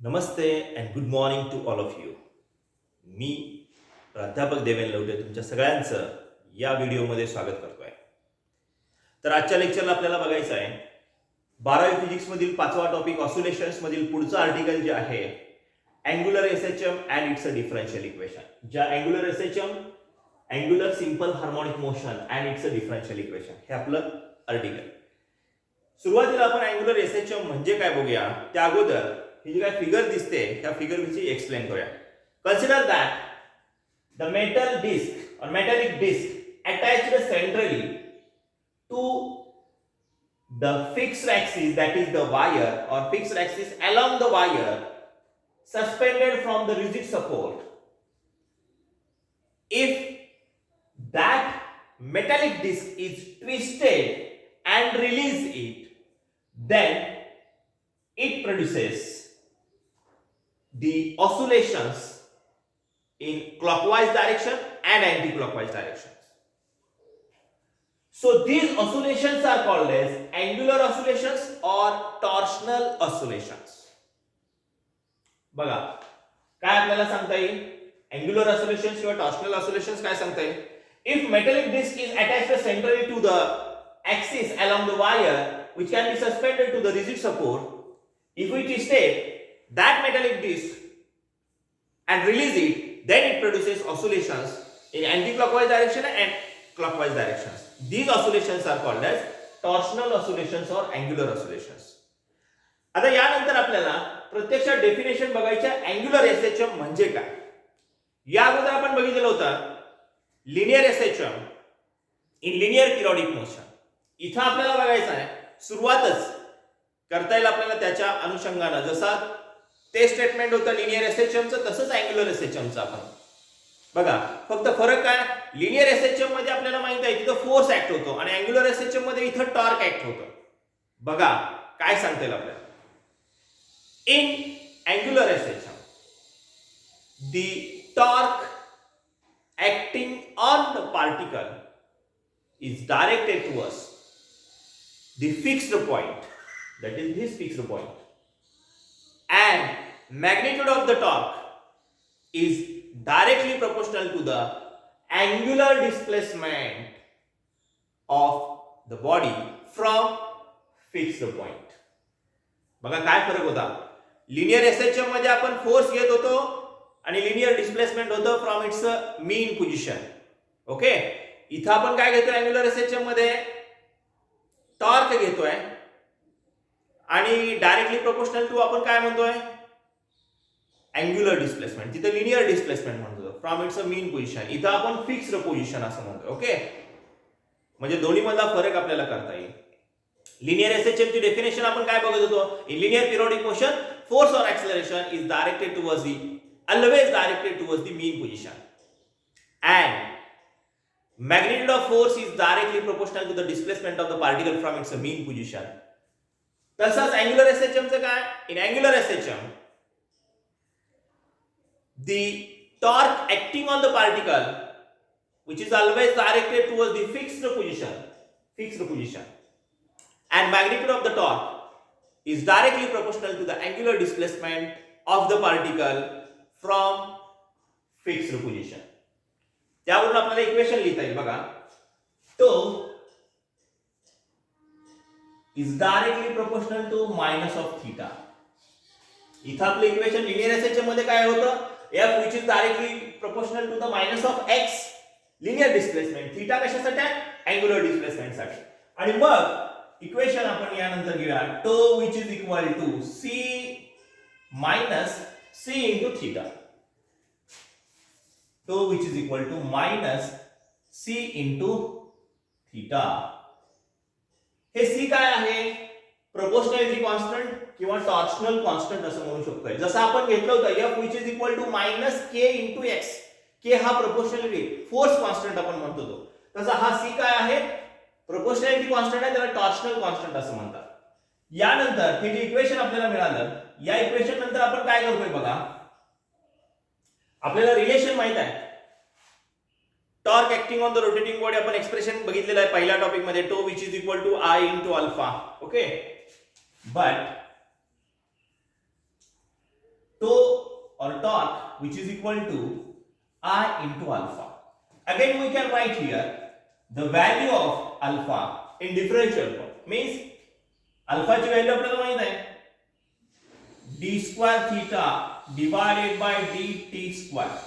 Namaste and good morning to all of you. मी प्राध्यापक देवेन लवटे तुमच्या सगळ्यांचं या व्हिडिओमध्ये स्वागत करतोय. तर आजच्या लेक्चरला आपल्याला बघायचं आहे 12वी फिजिक्समधील 5वा टॉपिक ऑसिलेशन्समधील पुढचं आर्टिकल जे आहे angular SHM and it's a differential equation. ज्या angular SHM angular simple harmonic motion and it's a differential equation हे आपलं आर्टिकल. सुरुवातीला आपण अँग्युलर एसएचएम म्हणजे काय बघूया. त्या अगोदर ही जी काय फिगर दिसते त्या फिगर विषयी एक्सप्लेन करूया. Consider that the metal disc or metallic disc attached centrally to the fixed axis, that is the wire or fixed axis along the wire suspended from the rigid support. If that metallic disc is twisted and release it, then it produces the oscillations in clockwise direction and anti-clockwise directions. So these oscillations are called as angular oscillations or torsional oscillations. बघा काय आपल्याला सांगता येईल angular oscillations किंवा torsional oscillations काय सांगता येईल. If metallic disc is attached centrally to the axis along the wire which can be suspended to the rigid support, if we twist that metallic disc and release it, then it produces oscillations in anti-clockwise direction and clockwise directions. These oscillations are called as torsional oscillations or angular oscillations. आता यानंतर आपल्याला प्रत्यक्ष definition बघायचे angular SHM म्हणजे काय. या अगोदर आपण बघितलं होतं linear SHM in linear periodic motion. इथं आपल्याला बघायचं आहे सुरुवातच करता येईल आपल्याला त्याच्या अनुषंगाने जसा ते स्टेटमेंट होतं लिनियर एसएचएमचं तसंच अँग्युलर एसएचएमचं आपण बघा. फक्त फरक काय लिनियर एसएचएम मध्ये आपल्याला माहित आहे तिथं फोर्स ऍक्ट होतो आणि अँग्युलर एसएचएम मध्ये इथं टॉर्क ऍक्ट होतं. बघा काय सांगता येईल आपल्याला. In angular SHM the torque acting on the particle is directed towards the fixed point, that is this fixed point, and magnitude of the torque is directly proportional to the angular displacement of the body from fixed point. बघा काय फरक होता. Linear SHM मध्ये आपण force घेत होतो आणि linear displacement होतं from its mean position. Okay इथं आपण काय घेतोय अँग्युलर एसएचएम मध्ये टॉर्क घेतोय आणि डायरेक्टली प्रोपोर्शनल टू आपण काय म्हणतोय अँग्युलर डिस्प्लेसमेंट. तिथे लिनियर डिस्प्लेसमेंट म्हणतो फ्रॉम इट्स मीन पोझिशन. इथं आपण फिक्स्ड पोझिशन असं म्हणतोय. ओके म्हणजे दोन्ही मधला फरक आपल्याला करता येईल. लिनियर एसएचएम ची डेफिनेशन आपण काय बघत होतो. In linear periodic motion force or acceleration is directed towards the always directed towards the mean position and magnitude of force is directly proportional to the displacement of the particle from its mean position. तसंच angular SHM चं काय. in angular SHM the torque acting on the particle which is always directed towards the fixed position and magnitude of the torque is directly proportional to the angular displacement of the particle from fixed position. त्यावरून आपल्याला equation लिहिता येईल बघा. तो is directly proportional to minus of theta. इथं आपलं equation linear SHM मध्ये काय होतं F which is directly proportional to the minus of x linear displacement. Theta कशासाठी अँग्युलर डिस्प्लेसमेंट साठी. आणि मग इक्वेशन आपण यानंतर घेऊया टो which is equal to c minus c into theta. तो which is equal to minus c into theta. हे c काय आहे प्रोपोर्शनॅलिटी कॉन्स्टंट किंवा टॉर्शनल कॉन्स्टंट असं म्हणू शकतो. जसं आपण घेतलं होतं f which is equal to minus k into x. k हा प्रोपोर्शनॅलिटी फोर्स कॉन्स्टंट आपण म्हणतो तो. तसा हा c काय आहे प्रोपोर्शनॅलिटी कॉन्स्टंट आहे त्याला टॉर्शनल कॉन्स्टंट असं म्हणतात. यानंतर हे जे इक्वेशन आपल्याला मिळालं या इक्वेशन नंतर आपण काय करतोय बघा. आपल्याला रिलेशन माहित आहे torque acting on the rotating body आपण एक्सप्रेशन बघितलेलं आहे पहिल्या टॉपिक मध्ये टो which is equal to I into alpha. Okay but or torque which is equal to I into alpha. Again we can write here the value of alpha in differential form. Means alpha ची value आपल्याला माहित आहे d square theta divided by dt square.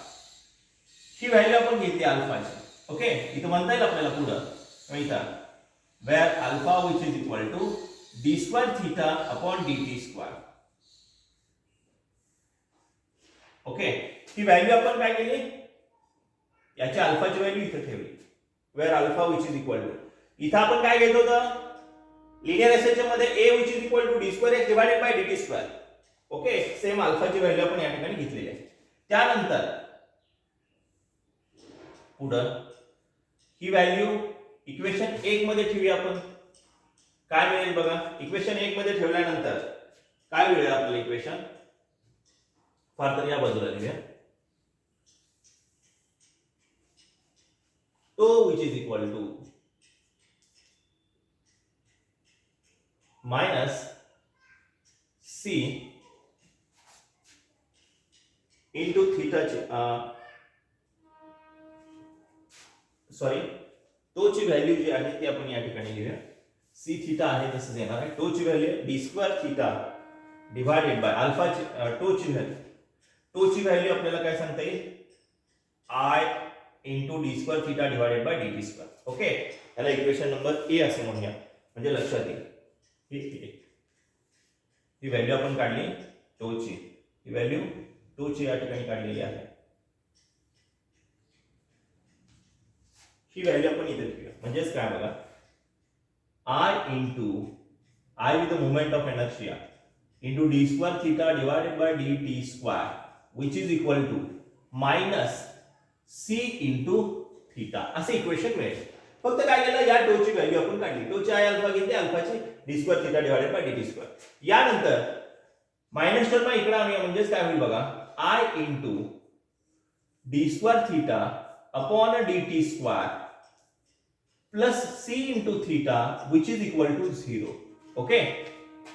He value आपण घेतली अल्फाची. Okay, इथं म्हणता येईल आपल्याला पुढं इथं where alpha which is equal to d square theta upon dt square. Okay, ही व्हॅल्यू आपण काय केली याची अल्फाची व्हॅल्यू इथे ठेवली where alpha which is equal to इथं आपण काय घेत होतं लिनियर एसएचएम मध्ये a which is equal to d square x divided by dt square. Okay, same अल्फाची व्हॅल्यू आपण या ठिकाणी घेतलेली आहे. त्यानंतर पुढं ही व्हॅल्यू इक्वेशन 1 मध्ये ठेवूया आपण. काय मिळेल बघा, इक्वेशन 1 मध्ये ठेवल्यानंतर काय मिळेल आपल्याला इक्वेशन फार तर या बाजूला लिहूया तो which is equal to minus c into theta sorry तो ची व्हॅल्यू जी आहे ती आपण या ठिकाणी लिहूया. c थीटा आहे तसंच येणार आहे. टो ची value d square theta divided by alpha ची टो ची व्हॅल्यू आपल्याला काय सांगता येईल i into d square theta divided by dt square. Okay, याला इक्वेशन नंबर ए असे म्हणूया म्हणजे लक्षात येईल. ही व्हॅल्यू आपण काढली टो ची, ही व्हॅल्यू टो ची या ठिकाणी काढलेली आहे. ही व्हॅल्यू आपण इथे ठेवूया म्हणजेच काय बघा I into I with the moment of inertia into d square theta divided by dt square which is equal to minus c into theta असे इक्वेशन मिळेल. फक्त काय केलं या टो ची व्हॅल्यू आपण काढली. टो ची I अल्फा घेतली, अल्फाची d square theta divided by dt square. यानंतर मायनस टर्म इकडे आणूया म्हणजेच काय होईल बघा I into d square theta upon dt square plus c into theta which is equal to 0. Okay,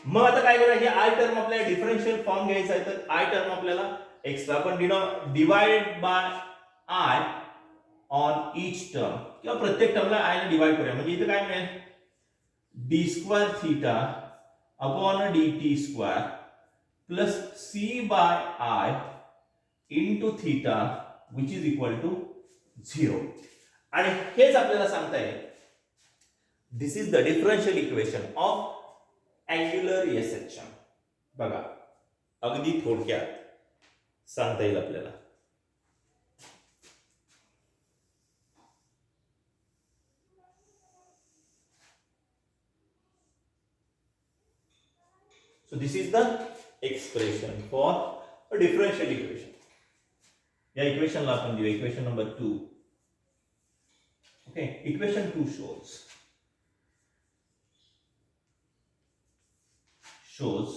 मग आता काय करायचं i टर्म आपल्याला डिफरन्शियल फॉर्म घ्यायचा आहे तर i टर्म आपल्याला एक्स्ट्रा पण divided by i on each term किंवा प्रत्येक टर्मला i ने डिवाइड करूया म्हणजे इथे काय मिळेल d square theta upon dt square plus c by i into theta which is equal to 0. आणि हेच आपल्याला सांगता येईल this is the differential equation of angular SHM. बघा अगदी थोडक्यात सांगता येईल आपल्याला. So this is the expression for a differential equation. या इक्वेशनला आपण देऊ equation number 2. Okay, equation 2 shows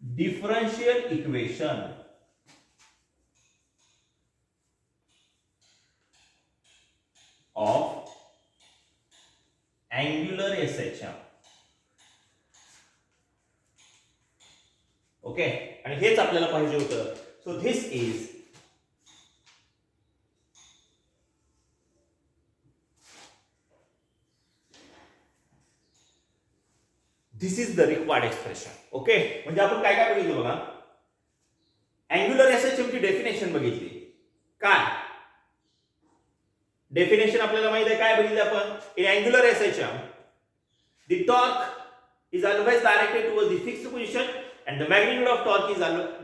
differential equation of angular SHM. Okay, आणि हेच आपल्याला पाहिजे होतं. So this is this is the required expression. Okay, म्हणजे आपण काय काय बघितलं बघा अँग्युलर एसएचएम ची डेफिनेशन बघितली. काय डेफिनेशन आपल्याला माहित आहे काय बघितलं आपण in angular SHM the torque is always directed towards the fixed position and the magnitude of torque is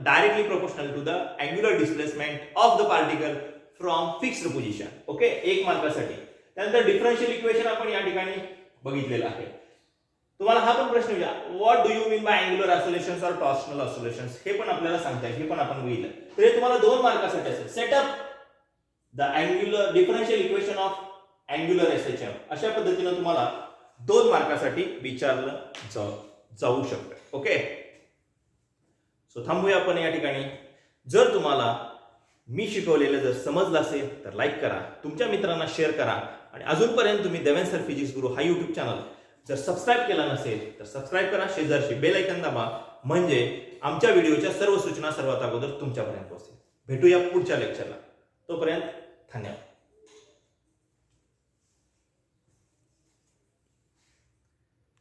directly proportional to the angular displacement of the particle from fixed position. Okay, एक मार्कासाठी. त्यानंतर differential equation आपण या ठिकाणी बघितलेलं आहे. तुम्हाला हा पण प्रश्न विचारा what do you mean by angular oscillations और टॉर्शनल ऑसिलेशन्स, हे पण आपल्याला सांगता येईल, हे पण आपण बघितलं. तर हे तुम्हाला 2 मार्कासाठी असेल. Set up the angular differential equation of angular SHM अशा पद्धतीने तुम्हाला 2 मार्कासाठी विचारलं जाऊ शकतं. ओके, सो थांबूया आपण या ठिकाणी. जर तुम्हाला मी शिकवलेलं जर समजलं असेल तर लाईक करा, तुमच्या मित्रांना शेअर करा आणि अजूनपर्यंत तुम्ही देवेन सर फिजिक्स गुरु हा YouTube चॅनल जर सबस्क्राइब केला नसेल तर सबस्क्राइब करा, शेजारची बेल आयकॉन दाबा म्हणजे आमच्या व्हिडिओच्या सर्व सूचना सर्वात अगोदर तुमच्यापर्यंत पोहोचतील. भेटूया पुढच्या लेक्चरला. तोपर्यंत धन्यवाद.